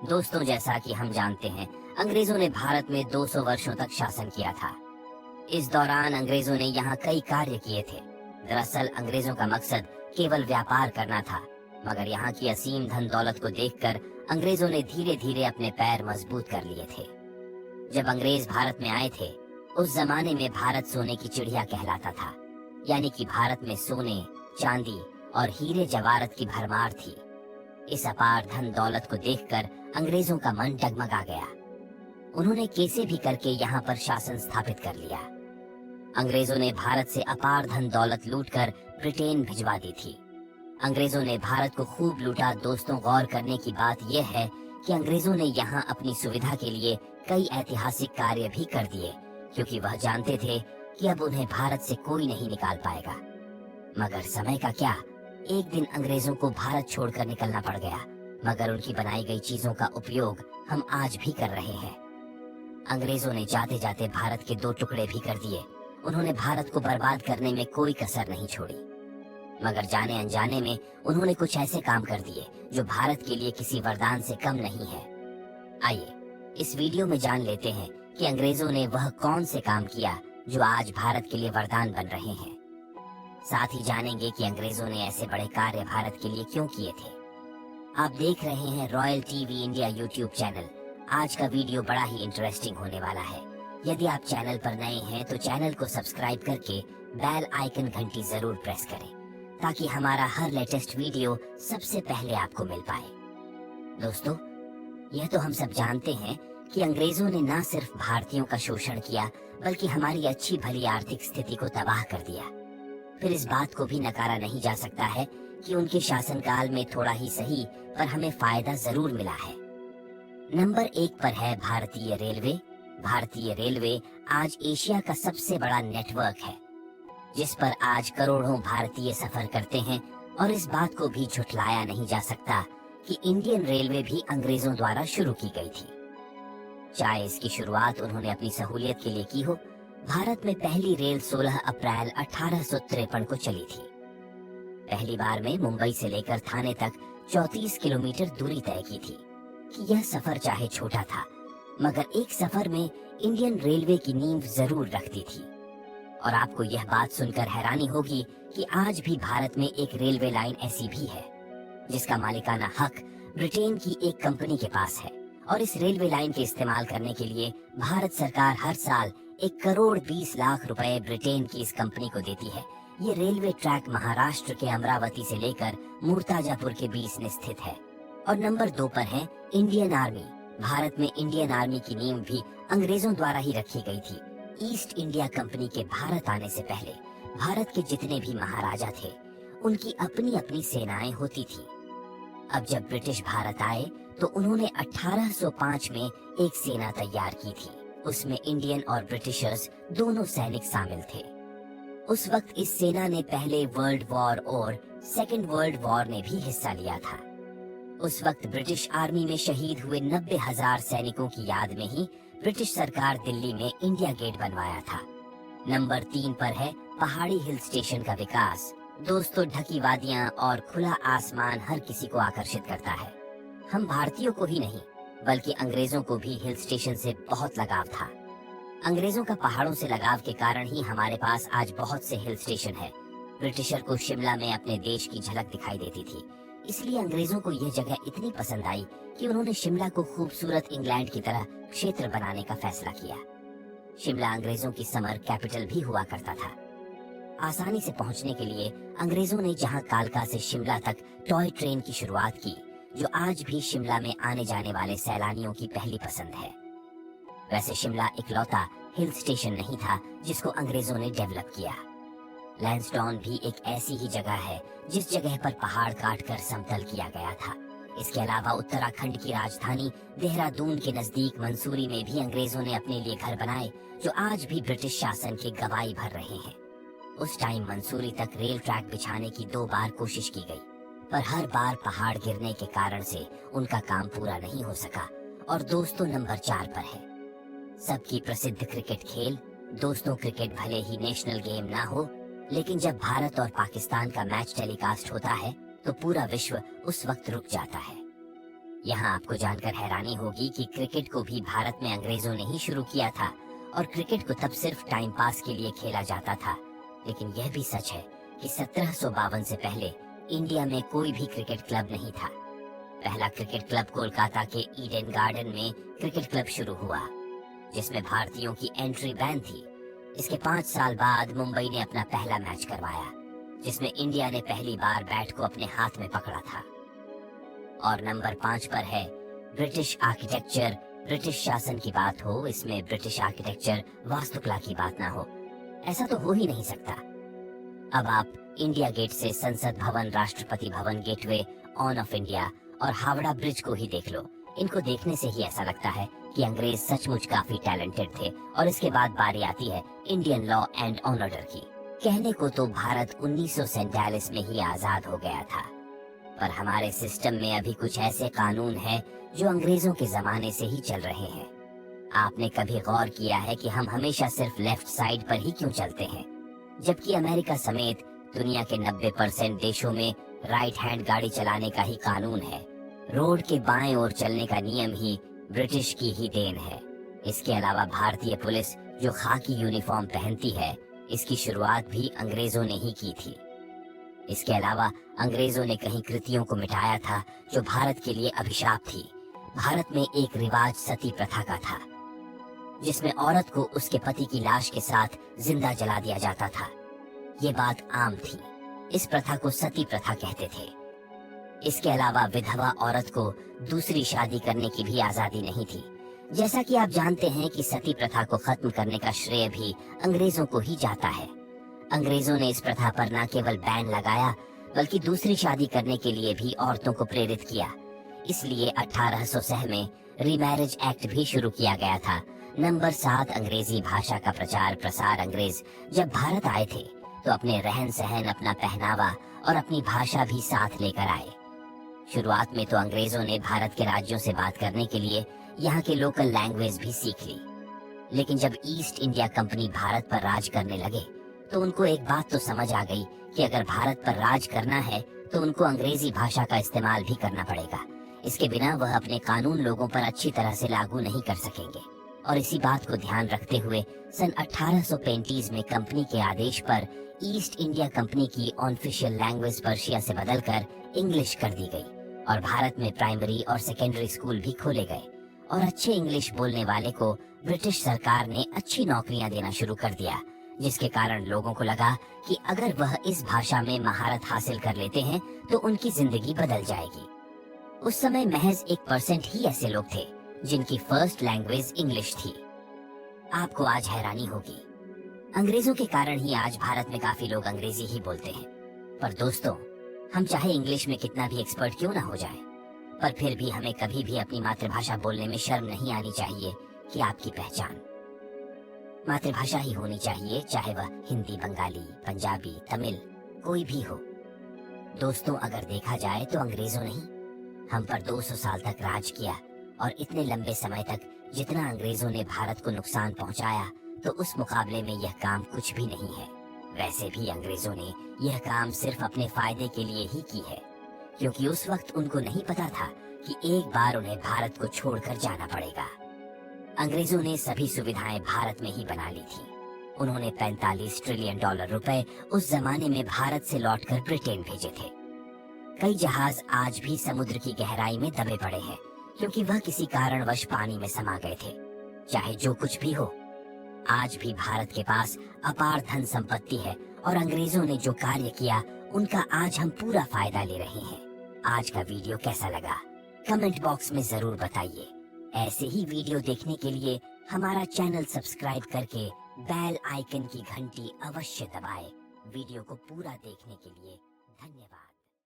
दोस्तों, जैसा कि हम जानते हैं, अंग्रेजों ने भारत में 200 वर्षों तक शासन किया था। इस दौरान अंग्रेजों ने यहाँ कई कार्य किए थे। दरअसल अंग्रेजों का मकसद केवल व्यापार करना था, मगर यहाँ की असीम धन दौलत को देखकर अंग्रेजों ने धीरे धीरे अपने पैर मजबूत कर लिए थे। जब अंग्रेज भारत में आए थे, उस जमाने में भारत सोने की चिड़िया कहलाता था, यानी कि भारत में सोने, चांदी और हीरे जवाहरात की भरमार थी। इस अपार धन दौलत को देखकर अंग्रेजों का मन डगमगा गया। उन्होंने कैसे भी करके यहाँ पर शासन स्थापित कर लिया। अंग्रेजों ने भारत से अपार धन दौलत लूटकर ब्रिटेन भिजवा दी थी। अंग्रेजों ने भारत को खूब लूटा। दोस्तों, गौर करने की बात यह है कि अंग्रेजों ने यहाँ अपनी सुविधा के लिए कई ऐतिहासिक कार्य भी कर दिए, क्योंकि वह जानते थे कि अब उन्हें भारत से कोई नहीं निकाल पाएगा। मगर समय का क्या, एक दिन अंग्रेजों को भारत छोड़कर निकलना पड़ गया, मगर उनकी बनाई गई चीजों का उपयोग हम आज भी कर रहे हैं। अंग्रेजों ने जाते जाते भारत के 2 टुकड़े भी कर दिए। उन्होंने भारत को बर्बाद करने में कोई कसर नहीं छोड़ी, मगर जाने अनजाने में उन्होंने कुछ ऐसे काम कर दिए जो भारत के लिए किसी वरदान से कम नहीं है। आइए इस वीडियो में जान लेते हैं कि अंग्रेजों ने वह कौन से काम किया जो आज भारत के लिए वरदान बन रहे हैं। साथ ही जानेंगे कि अंग्रेजों ने ऐसे बड़े कार्य भारत के लिए क्यों किए थे। आप देख रहे हैं royal TV India YouTube channel. आज का वीडियो बड़ा ही इंटरेस्टिंग होने वाला है। यदि आप चैनल पर नए हैं तो चैनल को सब्सक्राइब करके बेल आइकन घंटी जरूर प्रेस करें, ताकि हमारा हर लेटेस्ट वीडियो सबसे पहले आपको मिल पाए। दोस्तों, यह तो हम सब जानते हैं कि अंग्रेजों ने न सिर्फ भारतीयों का शोषण किया, बल्कि हमारी अच्छी भली आर्थिक स्थिति को तबाह कर दिया। फिर इस बात को भी नकारा नहीं जा सकता है कि उनके शासनकाल में थोड़ा ही सही पर हमें फायदा जरूर मिला है। नंबर 1 पर है भारतीय रेलवे। भारतीय रेलवे आज एशिया का सबसे बड़ा नेटवर्क है, जिस पर आज करोड़ों भारतीय सफर करते हैं। और इस बात को भी झुठलाया नहीं जा सकता कि इंडियन रेलवे भी अंग्रेजों द्वारा शुरू की गई थी। चाहे इसकी शुरुआत उन्होंने अपनी सहूलियत के लिए की हो, भारत में पहली रेल 16 अप्रैल 1853 को चली थी। पहली बार में मुंबई से लेकर थाने तक 34 किलोमीटर दूरी तय की थी। कि यह सफर चाहे छोटा था, मगर एक सफर में इंडियन रेलवे की नींव जरूर रखती थी। और आपको यह बात सुनकर हैरानी होगी कि आज भी भारत में एक रेलवे लाइन ऐसी भी है जिसका मालिकाना हक ब्रिटेन की एक कंपनी के पास है। और इस रेलवे लाइन के इस्तेमाल करने के लिए भारत सरकार हर साल 1 करोड़ 20 लाख रुपए ब्रिटेन की इस कंपनी को देती है। ये रेलवे ट्रैक महाराष्ट्र के अमरावती से लेकर मुर्ताजापुर के बीच में स्थित है। और नंबर 2 पर है इंडियन आर्मी। भारत में इंडियन आर्मी की नींव भी अंग्रेजों द्वारा ही रखी गई थी। ईस्ट इंडिया कंपनी के भारत आने से पहले भारत के जितने भी महाराजा थे, उनकी अपनी अपनी सेनाएं होती थी। अब जब ब्रिटिश भारत आए तो उन्होंने 1805 में एक सेना तैयार की थी। उसमें इंडियन और ब्रिटिशर्स दोनों सैनिक शामिल थे। उस वक्त इस सेना ने पहले वर्ल्ड वॉर और सेकेंड वर्ल्ड वॉर में भी हिस्सा लिया था। उस वक्त ब्रिटिश आर्मी में शहीद हुए 90,000 सैनिकों की याद में ही ब्रिटिश सरकार दिल्ली में इंडिया गेट बनवाया था। नंबर 3 पर है पहाड़ी हिल स्टेशन का विकास। दोस्तों, ढकी वादियां और खुला आसमान हर किसी को आकर्षित करता है। हम भारतीयों को ही नहीं, बल्कि अंग्रेजों को भी हिल स्टेशन से बहुत लगाव था। अंग्रेजों का पहाड़ों से लगाव के कारण ही हमारे पास आज बहुत से हिल स्टेशन है। ब्रिटिशर को शिमला में अपने देश की झलक दिखाई देती थी, इसलिए अंग्रेजों को यह जगह इतनी पसंद आई कि उन्होंने शिमला को खूबसूरत इंग्लैंड की तरह क्षेत्र बनाने का फैसला किया। शिमला अंग्रेजों की समर कैपिटल भी हुआ करता था। आसानी से पहुंचने के लिए अंग्रेजों ने जहां कालका से शिमला तक टॉय ट्रेन की शुरुआत की, जो आज भी शिमला में आने जाने वाले सैलानियों की पहली पसंद है। वैसे शिमला इकलौता हिल स्टेशन नहीं था जिसको अंग्रेजों ने डेवलप किया। लैंसडाउन भी एक ऐसी ही जगह है जिस जगह पर पहाड़ काटकर समतल किया गया था। इसके अलावा उत्तराखंड की राजधानी देहरादून के नजदीक मंसूरी में भी अंग्रेजों ने अपने लिए घर बनाए, जो आज भी ब्रिटिश शासन की गवाही भर रहे हैं। उस टाइम मंसूरी तक रेल ट्रैक बिछाने की 2 बार कोशिश की गई, पर हर बार पहाड़ गिरने के कारण से उनका काम पूरा नहीं हो सका। और दोस्तों, नंबर 4 पर है सबकी प्रसिद्ध क्रिकेट खेल। दोस्तों, क्रिकेट भले ही नेशनल गेम ना हो, लेकिन जब भारत और पाकिस्तान का मैच टेलीकास्ट होता है तो पूरा विश्व उस वक्त रुक जाता है। यहाँ आपको जानकर हैरानी होगी कि क्रिकेट को भी भारत में अंग्रेजों ने ही शुरू किया था और क्रिकेट को तब सिर्फ टाइम पास के लिए खेला जाता था। लेकिन यह भी सच है कि 1752 से पहले इंडिया में कोई भी क्रिकेट क्लब नहीं था। पहला क्रिकेट क्लब कोलकाता के ईडन गार्डन में क्रिकेट क्लब शुरू हुआ, जिसमें भारतीयों की एंट्री बैन थी। इसके 5 साल बाद मुंबई ने अपना पहला मैच करवाया, जिसमें इंडिया ने पहली बार बैट को अपने हाथ में पकड़ा था। और नंबर 5 पर है ब्रिटिश आर्किटेक्चर। ब्रिटिश शासन की बात हो, इसमें ब्रिटिश आर्किटेक्चर वास्तुकला की बात ना हो, ऐसा तो हो ही नहीं सकता। अब आप इंडिया गेट से संसद भवन, Rashtrapati Bhavan, gateway on off India और हावड़ा ब्रिज को ही देख लो। इनको देखने से ही ऐसा लगता है कि अंग्रेज सचमुच काफी टैलेंटेड थे। और इसके बाद बारी आती है इंडियन लॉ एंड ऑर्डर की। कहने को तो भारत 1947 में ही आजाद हो गया था, पर हमारे सिस्टम में अभी कुछ ऐसे कानून हैं जो अंग्रेजों के जमाने से ही चल रहे हैं। आपने कभी गौर किया है कि हम हमेशा सिर्फ लेफ्ट साइड पर ही क्यों चलते हैं, जबकि अमेरिका समेत दुनिया के 90% देशों में राइट हैंड गाड़ी चलाने का ही कानून है। रोड के बाएं ओर चलने का नियम ही ब्रिटिश की ही देन है। इसके अलावा भारतीय पुलिस जो खाकी यूनिफॉर्म पहनती है, इसकी शुरुआत भी अंग्रेजों ने ही की थी। इसके अलावा अंग्रेजों ने कहीं कृतियों को मिटाया था जो भारत के लिए अभिशाप थी। भारत में एक रिवाज सती प्रथा का था, जिसमें औरत को उसके पति की लाश के साथ जिंदा जला दिया जाता था। ये बात आम थी। इस प्रथा को सती प्रथा कहते थे। इसके अलावा विधवा औरत को दूसरी शादी करने की भी आजादी नहीं थी। जैसा कि आप जानते हैं कि सती प्रथा को खत्म करने का श्रेय भी अंग्रेजों को ही जाता है। अंग्रेजों ने इस प्रथा पर न केवल बैन लगाया, बल्कि दूसरी शादी करने के लिए भी औरतों को प्रेरित किया। इसलिए 1806 में रीमैरिज एक्ट भी शुरू किया गया था। नंबर 7, अंग्रेजी भाषा का प्रचार प्रसार। अंग्रेज जब भारत आए थे तो अपने रहन सहन, अपना पहनावा और अपनी भाषा भी साथ लेकर आए। शुरुआत में तो अंग्रेजों ने भारत के राज्यों से बात करने के लिए यहाँ के लोकल लैंग्वेज भी सीख ली। लेकिन जब ईस्ट इंडिया कंपनी भारत पर राज करने लगे तो उनको एक बात तो समझ आ गई कि अगर भारत पर राज करना है तो उनको अंग्रेजी भाषा का इस्तेमाल भी करना पड़ेगा। इसके बिना वह अपने कानून लोगों पर अच्छी तरह से लागू नहीं कर सकेंगे। और इसी बात को ध्यान रखते हुए सन 1835 में कंपनी के आदेश पर ईस्ट इंडिया कंपनी की ऑफिशियल लैंग्वेज पर्शिया से बदलकर इंग्लिश कर दी गई और भारत में प्राइमरी और सेकेंडरी स्कूल भी खोले गए। और अच्छे इंग्लिश बोलने वाले को ब्रिटिश सरकार ने अच्छी नौकरियां देना शुरू कर दिया, जिसके कारण लोगों को लगा कि अगर वह इस भाषा में महारत हासिल कर लेते हैं तो उनकी जिंदगी बदल जाएगी। उस समय महज 1% ही ऐसे लोग थे जिनकी फर्स्ट लैंग्वेज इंग्लिश थी। आपको आज हैरानी होगी, अंग्रेजों के कारण ही आज भारत में काफी लोग अंग्रेजी ही बोलते हैं। पर दोस्तों, हम चाहे इंग्लिश में कितना भी एक्सपर्ट क्यों ना हो जाए, पर फिर भी हमें कभी भी अपनी मातृभाषा बोलने में शर्म नहीं आनी चाहिए कि आपकी पहचान मातृभाषा ही होनी चाहिए, चाहे वह हिंदी, बंगाली, पंजाबी, तमिल कोई भी हो। दोस्तों, अगर देखा जाए तो अंग्रेजों ने ही हम पर 200 साल तक राज किया और इतने लंबे समय तक जितना अंग्रेजों ने भारत को नुकसान पहुंचाया, तो उस मुकाबले में यह काम कुछ भी नहीं है। वैसे भी अंग्रेजों ने यह काम सिर्फ अपने फायदे के लिए ही की है, क्योंकि उस वक्त उनको नहीं पता था कि एक बार उन्हें भारत को छोड़कर जाना पड़ेगा। अंग्रेजों ने सभी सुविधाएं भारत में ही बना ली थी। उन्होंने $45 ट्रिलियन रुपए उस जमाने में भारत से लौटकर ब्रिटेन भेजे थे। कई जहाज आज भी समुद्र की गहराई में दबे पड़े हैं, क्योंकि वह किसी कारणवश पानी में समा गए थे। चाहे जो कुछ भी हो, आज भी भारत के पास अपार धन संपत्ति है और अंग्रेजों ने जो कार्य किया उनका आज हम पूरा फायदा ले रहे हैं। आज का वीडियो कैसा लगा कमेंट बॉक्स में जरूर बताइए। ऐसे ही वीडियो देखने के लिए हमारा चैनल सब्सक्राइब करके बेल आइकन की घंटी अवश्य दबाएं। वीडियो को पूरा देखने के लिए धन्यवाद।